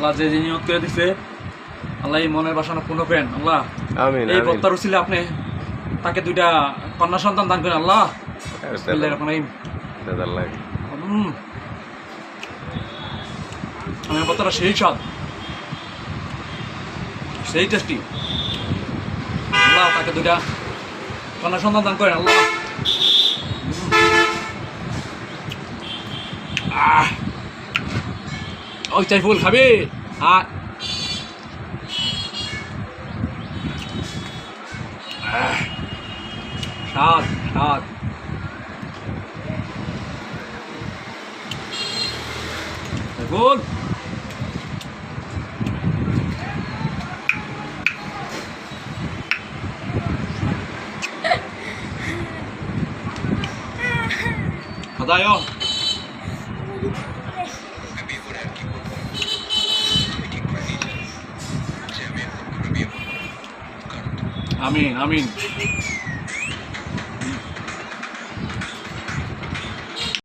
আল্লাহ যে নিয়ত করে দিছে আল্লাহ এই মনের বাসনা পূর্ণ করেন আল্লাহ। আমিন এই আমিন বক্তার উসিলে আপনি তাকে দুইটা কন্যা সন্তান দান করেন আল্লাহ। বিসমিল্লাহির রহমানির রহিম। দাদার লাগে আমি বক্তাটা সেই স্বাদ সেই টেস্টি আল্লাহ, তাকে দুইটা কন্যা সন্তান দান করেন আল্লাহ। ওই চাই ফুল খাবে আর স্বাদ স্বাদ ফুল খাদায় আমিন আমিন।